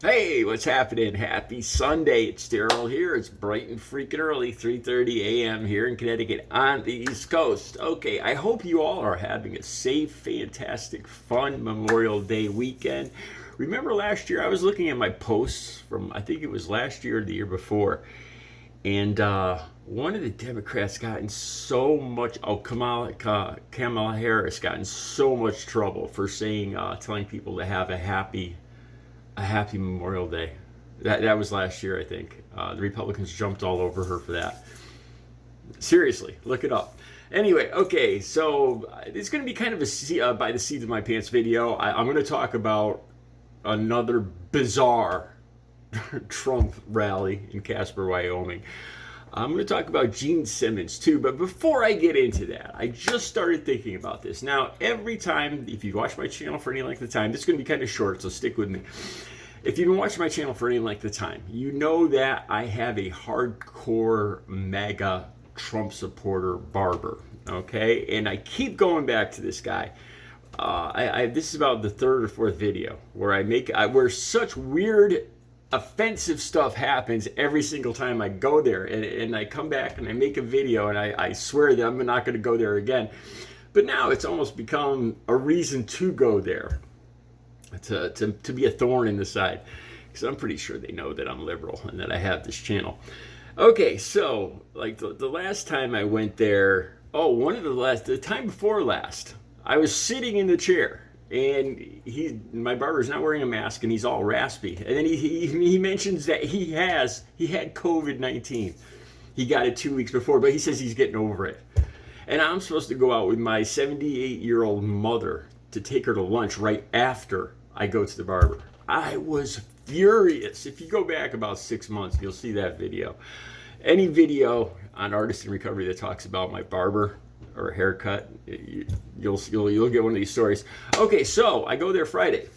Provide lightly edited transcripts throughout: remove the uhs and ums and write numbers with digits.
Hey, what's happening? Happy Sunday. It's Daryl here. It's bright and freaking early, 3:30 a.m. here in Connecticut on the East Coast. Okay, I hope you all are having a safe, fantastic, fun Memorial Day weekend. Remember last year, I was looking at my posts from, I think it was last year or the year before, and one of the Democrats got in so much, Kamala Harris got in so much trouble for saying, telling people to have a happy Memorial Day. That was last year, I think. The Republicans jumped all over her for that. Seriously, look it up. Anyway, okay, so it's going to be kind of a by the seat of my pants video. I'm going to talk about another bizarre Trump rally in Casper, Wyoming. I'm going to talk about Gene Simmons too, but before I get into that, I just started thinking about this. Now, every time, if you watch my channel for any length of time, this is going to be kind of short, so stick with me. If you've been watching my channel for any length of time, you know that I have a hardcore MAGA Trump supporter, Barber. Okay, and I keep going back to this guy. This is about the third or fourth video where where such weird, offensive stuff happens every single time I go there, and I come back and I make a video, and I swear that I'm not going to go there again. But now it's almost become a reason to go there. To be a thorn in the side, because I'm pretty sure they know that I'm liberal and that I have this channel. Okay, so like the last time I went there, the time before last, I was sitting in the chair, and my barber's not wearing a mask, and he's all raspy, and then he mentions that he had COVID-19. He got it 2 weeks before, but he says he's getting over it. And I'm supposed to go out with my 78-year-old mother to take her to lunch right after I go to the barber. I was furious. If you go back about 6 months, you'll see that video. Any video on Artist in Recovery that talks about my barber or haircut, you'll get one of these stories. Okay, so I go there Friday.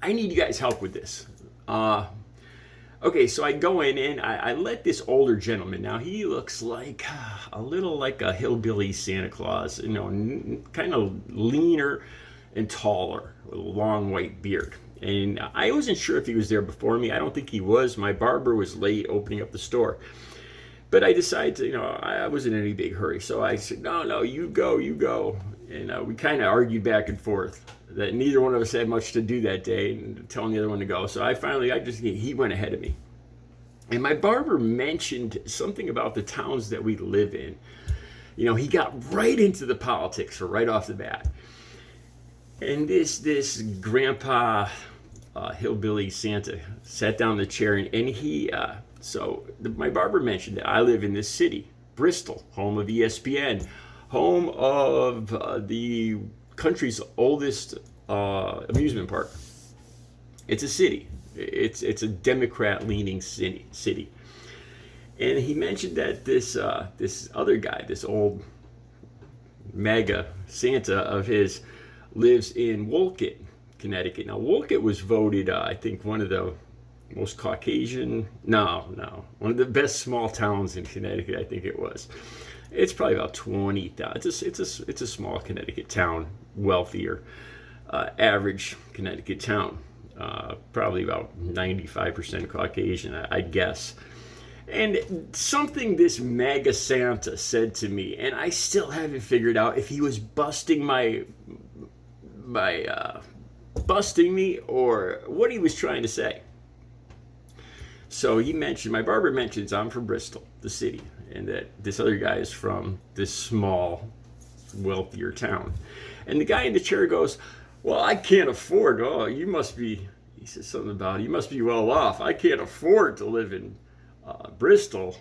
I need you guys' help with this. Okay, so I go in and I let this older gentleman. Now he looks like a little like a hillbilly Santa Claus, kind of leaner and taller with a long white beard. And I wasn't sure if he was there before me. I don't think he was. My barber was late opening up the store. But I decided to, I wasn't in any big hurry. So I said, no, you go. And we kind of argued back and forth that neither one of us had much to do that day and telling the other one to go. So he went ahead of me. And my barber mentioned something about the towns that we live in. He got right into the politics right off the bat. And this grandpa hillbilly Santa sat down in the chair, and my barber mentioned that I live in this city, Bristol, home of ESPN, home of the country's oldest amusement park. It's a city. It's a Democrat-leaning city. And he mentioned that this other guy, this old MAGA Santa of his, lives in Wolcott, Connecticut. Now, Wolcott was voted, I think, one of the most Caucasian, one of the best small towns in Connecticut, I think it was. It's probably about 20,000. It's a small Connecticut town, wealthier, average Connecticut town. Probably about 95% Caucasian, I guess. And something this MAGA Santa said to me, and I still haven't figured out if he was busting me or what he was trying to say. So my barber mentions I'm from Bristol, the city, and that this other guy is from this small, wealthier town. And the guy in the chair goes, well, I can't afford, he says something about, you must be well off. I can't afford to live in Bristol.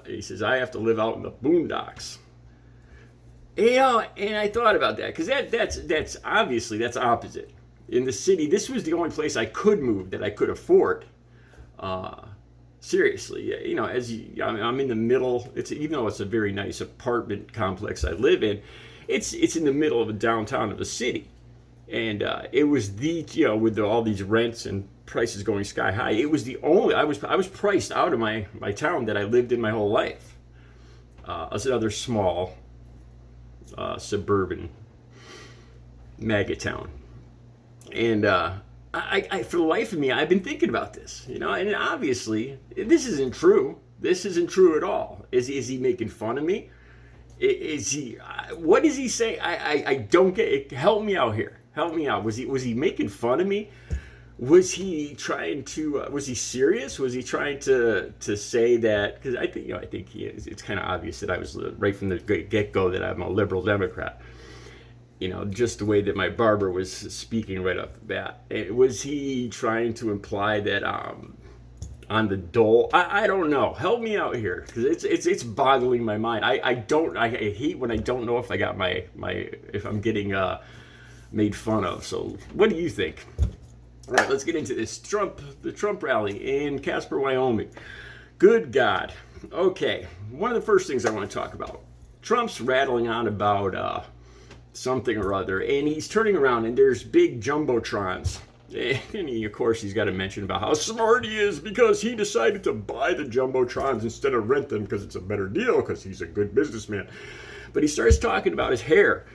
He says, I have to live out in the boondocks. And I thought about that, because that's obviously, that's opposite. In the city, this was the only place I could move that I could afford. Seriously, I'm in the middle. Even though it's a very nice apartment complex I live in, it's in the middle of a downtown of a city, and it was with all these rents and prices going sky high, it was the only I was priced out of my town that I lived in my whole life. As another small suburban MAGA town, and I for the life of me, I've been thinking about this, and obviously this isn't true. This isn't true at all. Is he making fun of me? Is he? What does he say? I don't get it. Help me out here. Help me out. Was he making fun of me? Was he trying to? Was he serious? Was he trying to say that? Because I think he is. It's kind of obvious that I was right from the get go that I'm a liberal Democrat. Just the way that my barber was speaking right off the bat. Was he trying to imply that on the dole? I don't know. Help me out here, because it's boggling my mind. I hate when I don't know if I got if I'm getting made fun of. So what do you think? All right, let's get into this. The Trump rally in Casper, Wyoming. Good God. Okay, one of the first things I want to talk about. Trump's rattling on about something or other, and he's turning around, and there's big jumbotrons. And of course, he's got to mention about how smart he is because he decided to buy the jumbotrons instead of rent them because it's a better deal because he's a good businessman. But he starts talking about his hair.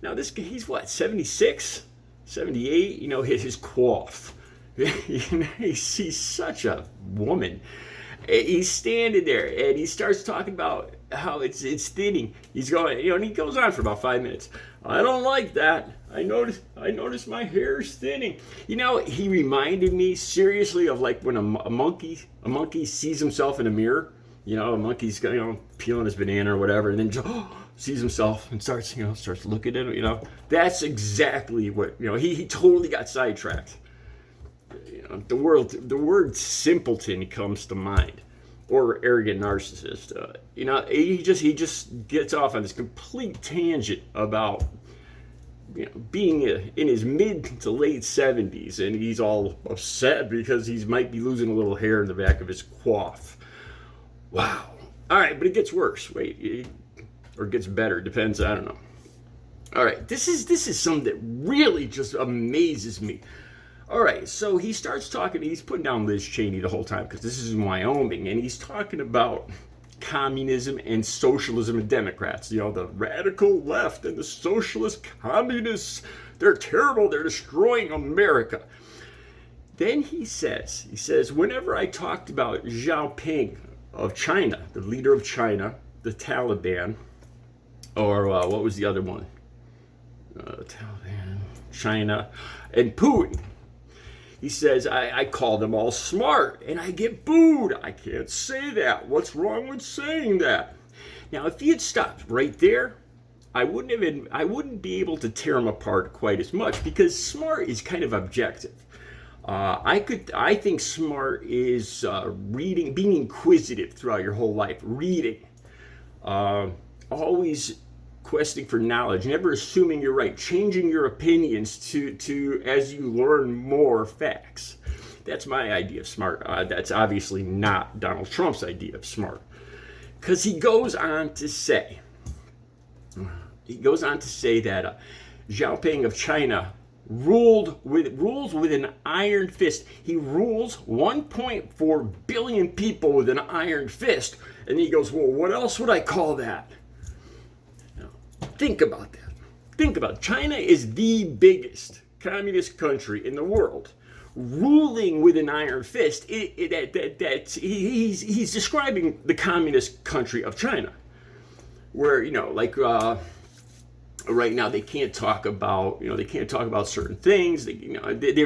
Now, he's what, 76? 78? His coif. He's such a woman. He's standing there, and he starts talking about how it's thinning. He's going, and he goes on for about 5 minutes. I don't like that. I noticed my hair's thinning. He reminded me seriously of like when a monkey sees himself in a mirror. A monkey's peeling his banana or whatever, and then sees himself and starts looking at him. That's exactly what he totally got sidetracked. The word simpleton comes to mind, or arrogant narcissist. He just gets off on this complete tangent about being in his mid to late 70s, and he's all upset because he might be losing a little hair in the back of his coif. Wow. All right, but it gets worse. Or it gets better. Depends. I don't know. All right, this is something that really just amazes me. All right, so he starts talking. He's putting down Liz Cheney the whole time because this is in Wyoming, and he's talking about communism and socialism and Democrats. The radical left and the socialist communists. They're terrible. They're destroying America. Then he says, whenever I talked about Xi Jinping of China, the leader of China, the Taliban, or what was the other one? Taliban, China, and Putin. He says, I call them all smart, and I get booed. I can't say that. What's wrong with saying that? Now, if he had stopped right there, I wouldn't be able to tear him apart quite as much, because smart is kind of objective. I think smart is reading, being inquisitive throughout your whole life, reading, always questing for knowledge, never assuming you're right, changing your opinions to as you learn more facts. That's my idea of smart. That's obviously not Donald Trump's idea of smart, because he goes on to say that Xi Jinping of China rules with an iron fist. He rules 1.4 billion people with an iron fist, and he goes, well, what else would I call that? Think about that. Think about it. China is the biggest communist country in the world, ruling with an iron fist. He's describing the communist country of China, where right now they can't talk about certain things. It's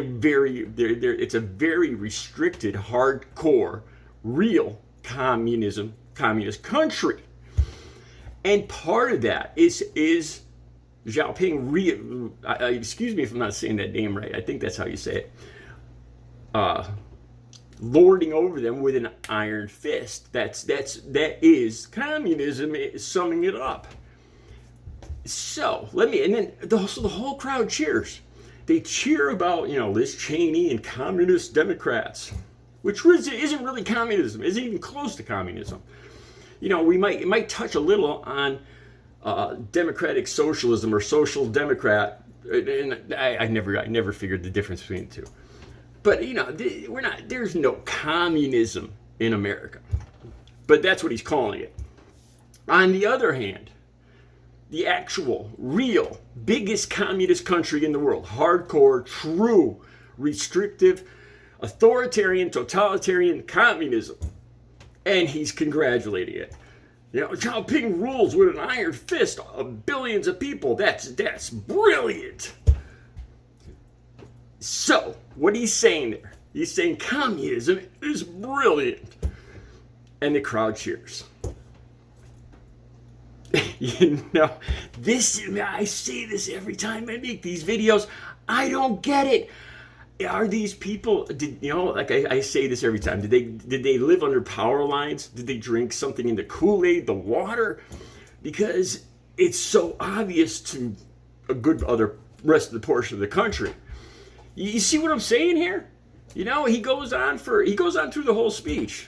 a very restricted, hardcore, real communist country. And part of that is Xi Jinping, excuse me if I'm not saying that name right, I think that's how you say it, lording over them with an iron fist. That is communism, summing it up. So, the whole crowd cheers. They cheer about, Liz Cheney and communist Democrats, which isn't really communism, isn't even close to communism. It might touch a little on democratic socialism or social democrat, and I never figured the difference between the two. But there's no communism in America. But that's what he's calling it. On the other hand, the actual, real, biggest communist country in the world, hardcore, true, restrictive, authoritarian, totalitarian communism. And he's congratulating it. You know, Xi Jinping rules with an iron fist of billions of people. That's brilliant. So, what he's saying there, he's saying communism is brilliant. And the crowd cheers. You know, I say this every time I make these videos. I don't get it. Are these people, like I say this every time, did they live under power lines? Did they drink something in the Kool-Aid, the water? Because it's so obvious to a good other rest of the portion of the country. You see what I'm saying here? You know, he goes on through the whole speech.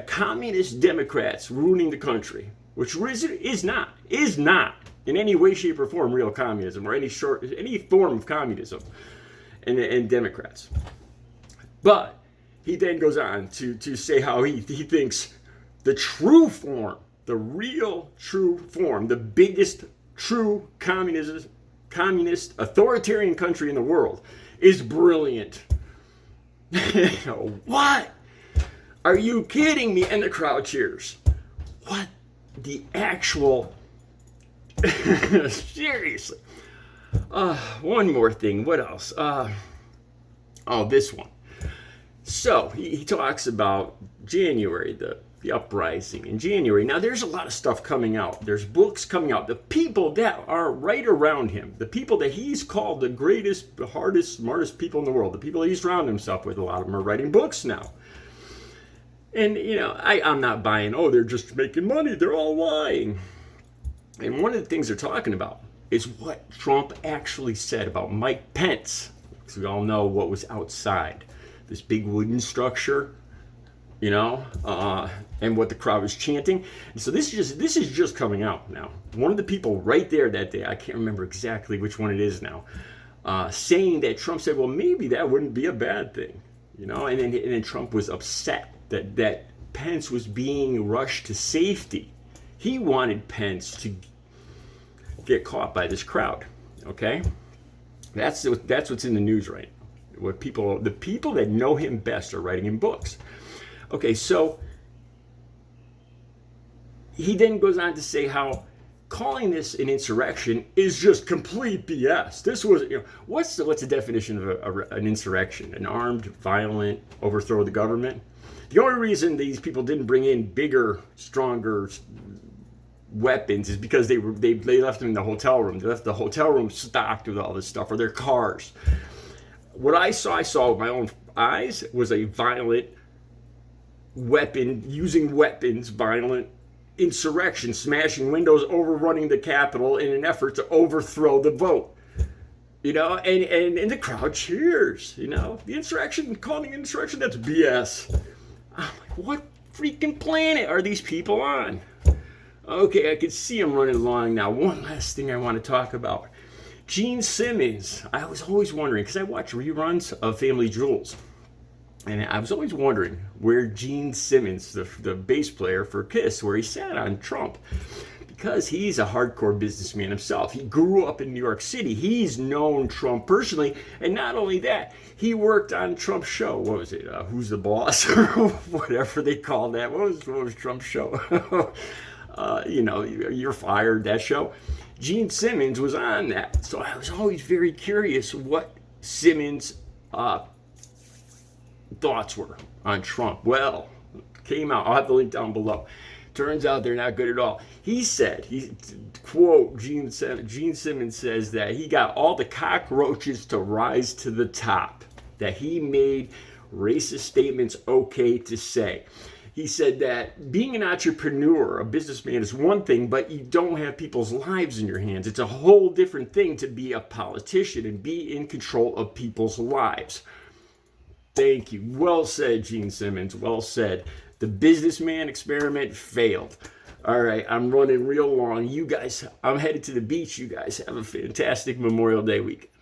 Communist Democrats ruining the country, which is not in any way, shape, or form real communism or any form of communism. And Democrats. But he then goes on to say how he thinks the true form, the real true form, the biggest true communist authoritarian country in the world is brilliant. What? Are you kidding me? And the crowd cheers. What the actual... Seriously. One more thing. What else? This one. So he talks about January, the uprising in January. Now there's a lot of stuff coming out. There's books coming out. The people that are right around him, the people that he's called the greatest, the hardest, smartest people in the world, the people that he's surrounded himself with, a lot of them are writing books now. And, I'm not buying, they're just making money. They're all lying. And one of the things they're talking about is what Trump actually said about Mike Pence. Because we all know what was outside. This big wooden structure, and what the crowd was chanting. And so this is just coming out now. One of the people right there that day, I can't remember exactly which one it is now, saying that Trump said, well, maybe that wouldn't be a bad thing. And then Trump was upset that Pence was being rushed to safety. He wanted Pence to get caught by this crowd. Okay, that's what's in the news right now. The people that know him best are writing in books. Okay, so he then goes on to say how calling this an insurrection is just complete BS. This was, what's the definition of an insurrection? An armed, violent overthrow of the government. The only reason these people didn't bring in bigger, stronger weapons is because they left them in the hotel room. They left the hotel room stocked with all this stuff, or their cars. What I saw with my own eyes was a violent violent insurrection, smashing windows, overrunning the Capitol in an effort to overthrow the vote. And the crowd cheers. The insurrection, calling it insurrection, that's BS. I'm like, what freaking planet are these people on? Okay, I can see them running along now. One last thing I want to talk about. Gene Simmons. I was always wondering, because I watch reruns of Family Jewels, and I was always wondering where Gene Simmons, the bass player for Kiss, where he sat on Trump. Because he's a hardcore businessman himself. He grew up in New York City. He's known Trump personally. And not only that, he worked on Trump's show. What was it? Who's the Boss? Or whatever they called that. What was Trump's show? You're Fired, that show. Gene Simmons was on that. So I was always very curious what Simmons' thoughts were on Trump. Well, came out. I'll have the link down below. Turns out they're not good at all. He said, quote, Gene Simmons says that he got all the cockroaches to rise to the top, that he made racist statements okay to say. He said that being an entrepreneur, a businessman, is one thing, but you don't have people's lives in your hands. It's a whole different thing to be a politician and be in control of people's lives. Thank you. Well said, Gene Simmons. Well said. The businessman experiment failed. All right, I'm running real long. You guys, I'm headed to the beach. You guys have a fantastic Memorial Day week.